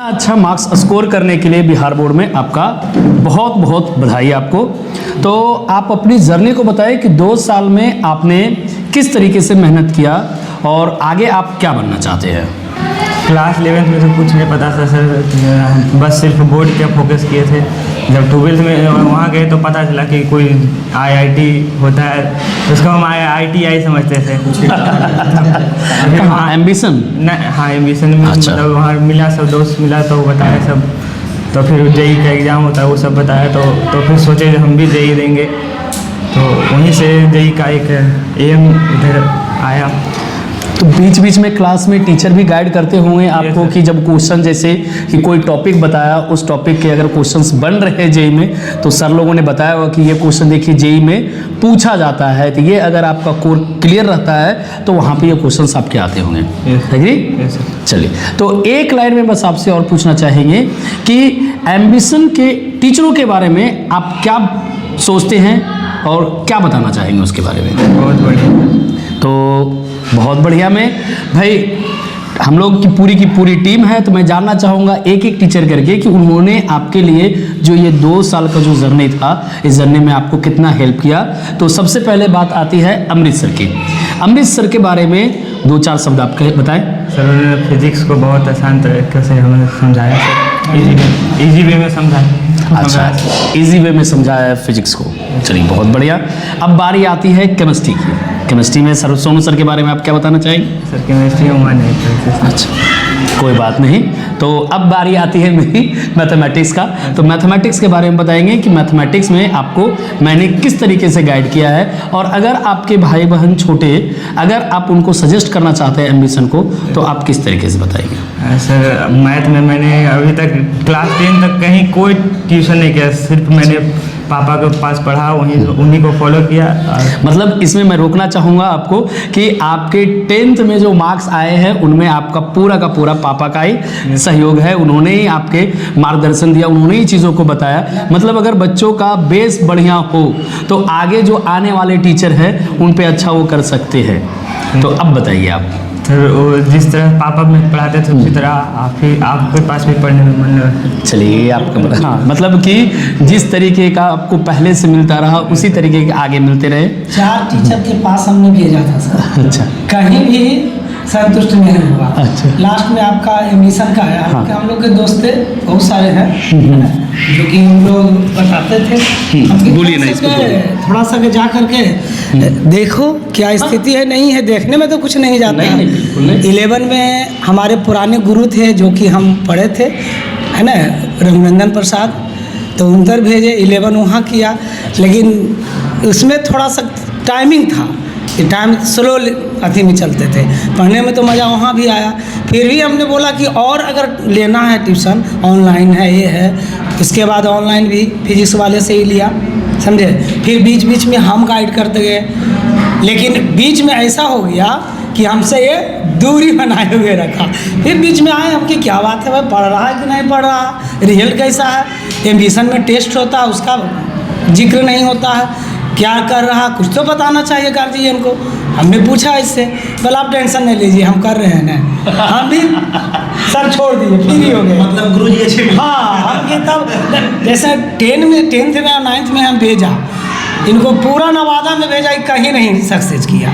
अच्छा marks score करने के लिए बिहार बोर्ड में आपका बहुत बहुत बधाई आपको। तो आप अपनी जर्नी को बताएं कि 2 साल में आपने किस तरीके से मेहनत किया और आगे आप क्या बनना चाहते हैं। क्लास 11th में तो कुछ नहीं पता था सर, बस सिर्फ बोर्ड पे फोकस किए थे। जब 12th में वहाँ गए तो पता चला कि कोई IIT होता है, उसको हम IITI समझते थे। कहाँ एम्बिशन? हाँ एम्बिशन में। अच्छा। मतलब वहाँ मिला, सब दोस्त मिला तो बताया सब, तो फिर JEE का एग्ज़ाम होता है वो सब बताया, तो फिर सोचे हम भी JEE देंगे, तो वहीं से JEE का एक एम इधर आया। तो बीच बीच में क्लास में टीचर भी गाइड करते होंगे आपको कि जब क्वेश्चन जैसे कि कोई टॉपिक बताया, उस टॉपिक के अगर क्वेश्चंस बन रहे हैं JEE में, तो सर लोगों ने बताया होगा कि ये क्वेश्चन देखिए JEE में पूछा जाता है, तो ये अगर आपका कोर क्लियर रहता है तो वहाँ पे ये क्वेश्चंस आपके आते होंगे। एग्री? चलिए, तो एक लाइन में बस आपसे और पूछना चाहेंगे कि एम्बिशन के टीचरों के बारे में आप क्या सोचते हैं और क्या बताना चाहेंगे उसके बारे में। बहुत बढ़िया। तो बहुत बढ़िया। में भाई हम लोग की पूरी टीम है, तो मैं जानना चाहूँगा एक एक टीचर करके कि उन्होंने आपके लिए जो ये 2 साल का जो जर्नी था, इस जर्नी में आपको कितना हेल्प किया। तो सबसे पहले बात आती है अमृत सर की। अमृत सर के बारे में 2-4 शब्द आप बताएं। सर उन्होंने फिजिक्स को बहुत आसान तरीके से हमें समझाया, इजी वे में समझाया। अच्छा, इजी वे में समझाया है फिजिक्स को। चलिए बहुत बढ़िया। अब बारी आती है केमिस्ट्री की। केमिस्ट्री में सर सोनू सर के बारे में आप क्या बताना चाहेंगे। सर केमिस्ट्री में हुआ नहीं। अच्छा, कोई बात नहीं। तो अब बारी आती है मेरी मैथमेटिक्स का। तो मैथमेटिक्स के बारे में बताएंगे कि मैथमेटिक्स में आपको मैंने किस तरीके से गाइड किया है, और अगर आपके भाई बहन छोटे, अगर आप उनको सजेस्ट करना चाहते हैं एम्बिशन को, तो आप किस तरीके से बताएंगे। सर मैथ में मैंने अभी तक क्लास 10 तक कहीं कोई ट्यूशन नहीं किया, सिर्फ मैंने पापा के पास पढ़ा, उन्हीं को फॉलो किया। मतलब इसमें मैं रोकना चाहूँगा आपको कि आपके 10th में जो मार्क्स आए हैं उनमें आपका पूरा का पूरा पापा का ही सहयोग है। उन्होंने ही आपके मार्गदर्शन दिया, उन्होंने ही चीज़ों को बताया। मतलब अगर बच्चों का बेस बढ़िया हो तो आगे जो आने वाले टीचर हैं उन पे अच्छा वो कर सकते हैं। तो अब बताइए आप। सर वो जिस तरह पापा में पढ़ाते थे उसी तरह आपके पास भी पढ़ने में मन। चलिए आपका हाँ, मतलब कि जिस तरीके का आपको पहले से मिलता रहा उसी तरीके के आगे मिलते रहे। 4 टीचर के पास हमने भेजा था सर। अच्छा, कहीं भी संतुष्ट नहीं हुआ। अच्छा। लास्ट में आपका एडमिशन का है। हाँ। हम लोग के दोस्त थे बहुत सारे हैं, जो कि हम लोग बताते थे। हम बोलिए ना इसको, थोड़ा सा के जा करके देखो क्या स्थिति है। नहीं है, देखने में तो कुछ नहीं जाता। नहीं, बिल्कुल नहीं। 11 में हमारे पुराने गुरु थे जो कि हम पढ़े थे, है ना, रघुनंदन प्रसाद, तो उधर भेजे। 11 वहाँ किया, लेकिन उसमें थोड़ा सा टाइमिंग था कि टाइम स्लो अथी में चलते थे। पढ़ने में तो मज़ा वहाँ भी आया। फिर भी हमने बोला कि और अगर लेना है ट्यूशन, ऑनलाइन है, ये है। इसके बाद ऑनलाइन भी फिजिक्स वाले से ही लिया, समझे। फिर बीच बीच में हम गाइड करते गए, लेकिन बीच में ऐसा हो गया कि हमसे ये दूरी बनाए हुए रखा। फिर बीच में आए हम कि क्या बात है भाई, पढ़ रहा है कि नहीं पढ़ रहा, रिजल्ट कैसा है। एडमिशन में टेस्ट होता है, उसका जिक्र नहीं होता है। क्या कर रहा, कुछ तो बताना चाहिए गार्जियन को। हमने पूछा इससे, बोला आप टेंशन नहीं लीजिए, हम कर रहे हैं ना। हम भी सर छोड़ दिए, फ्री हो गए। मतलब गुरु जी अच्छे। हाँ, हम ये तब जैसे 10th में 9th में हम भेजा इनको, पूरा नवादा में भेजा, कहीं नहीं सक्सेस किया।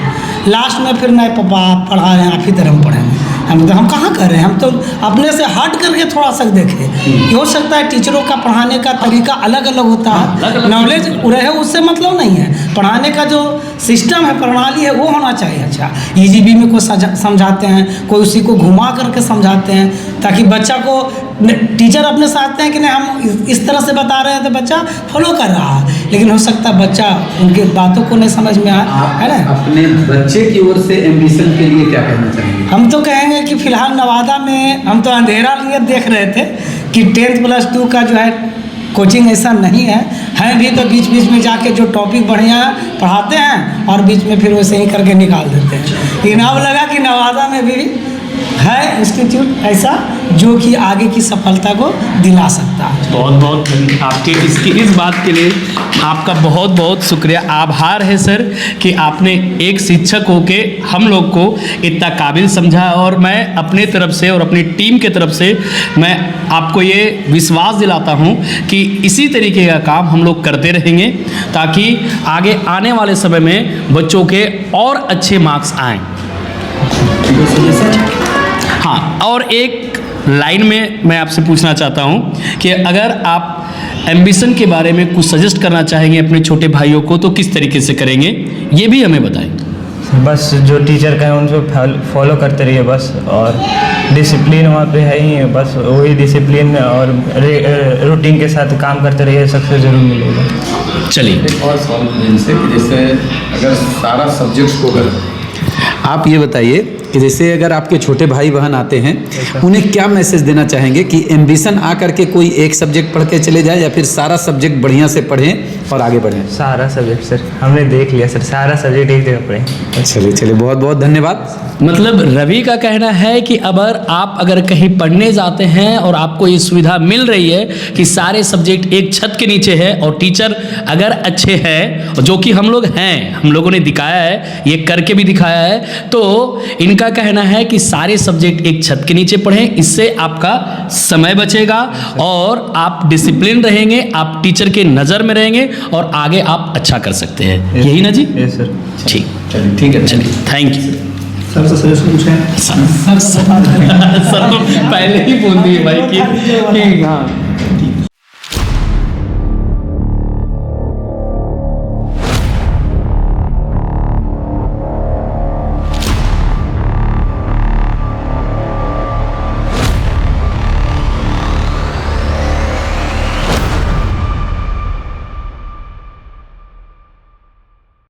लास्ट में फिर नहीं पापा आप पढ़ा रहे हैं, आप ही तरह हम पढ़ेंगे। हम कहाँ कर रहे हैं, हम तो अपने से हट करके थोड़ा सा देखें। हो सकता है टीचरों का पढ़ाने का तरीका अलग अलग होता है, नॉलेज रहे उससे मतलब नहीं है। पढ़ाने का जो सिस्टम है, प्रणाली है, वो होना चाहिए। अच्छा, EGB में कोई समझाते हैं, कोई उसी को घुमा करके समझाते हैं, ताकि बच्चा को टीचर अपने चाहते हैं कि नहीं हम इस तरह से बता रहे हैं तो बच्चा फॉलो कर रहा है, लेकिन हो सकता है बच्चा उनके बातों को नहीं समझ में आए, है ना। अपने बच्चे की ओर से एम्बिशन के लिए क्या कहना चाहेंगे। हम तो कहेंगे कि फिलहाल नवादा में हम तो अंधेरा लिए देख रहे थे कि 10th+2 का जो है कोचिंग ऐसा नहीं है भी, तो बीच बीच में जाके जो टॉपिक बढ़िया पढ़ाते हैं और बीच में फिर वैसे ही करके निकाल देते हैं। लेकिन अब लगा कि नवादा में भी है इंस्टीट्यूट ऐसा जो कि आगे की सफलता को दिला सकता है। बहुत बहुत आपके इस बात के लिए आपका बहुत बहुत शुक्रिया, आभार है सर कि आपने एक शिक्षक होके हम लोग को इतना काबिल समझा। और मैं अपने तरफ से और अपनी टीम के तरफ से मैं आपको ये विश्वास दिलाता हूँ कि इसी तरीके का काम हम लोग करते रहेंगे ताकि आगे आने वाले समय में बच्चों के और अच्छे मार्क्स आएँ। हाँ, और एक लाइन में मैं आपसे पूछना चाहता हूँ कि अगर आप एम्बिशन के बारे में कुछ सजेस्ट करना चाहेंगे अपने छोटे भाइयों को तो किस तरीके से करेंगे, ये भी हमें बताएं। बस जो टीचर कहें उनको फॉलो करते रहिए बस, और डिसिप्लिन वहाँ पे है ही, बस वही डिसिप्लिन और रूटीन के साथ काम करते रहिए, सक्सेस जरूर मिलेगा। चलिए एक और सवाल इनसे कि जैसे अगर सारा सब्जेक्ट्स को अगर आप ये बताइए कि जैसे अगर आपके छोटे भाई बहन आते हैं उन्हें क्या मैसेज देना चाहेंगे कि एम्बिशन आ करके कोई एक सब्जेक्ट पढ़ के चले जाए या फिर सारा सब्जेक्ट बढ़िया से पढ़ें और आगे बढ़ें? सारा सब्जेक्ट सर हमने देख लिया सर, सारा सब्जेक्ट एक जगह पढ़ें। चलिए बहुत बहुत धन्यवाद। मतलब रवि का कहना है कि अगर कहीं पढ़ने जाते हैं और आपको ये सुविधा मिल रही है कि सारे सब्जेक्ट एक छत के नीचे है और टीचर अगर अच्छे हैं, जो कि हम लोग हैं, हम लोगों ने दिखाया है, ये करके भी दिखाया है, तो इनका कहना है कि सारे सब्जेक्ट एक छत के नीचे पढ़ें, इससे आपका समय बचेगा और आप डिसिप्लिन रहेंगे, आप टीचर के नज़र में रहेंगे और आगे आप अच्छा कर सकते हैं। यही ना जी? Yes sir. ठीक, चलिए ठीक है, चलिए थैंक यू। सर से सजेशन पूछें। सर तो पहले ही बोल दिए भाई कि हाँ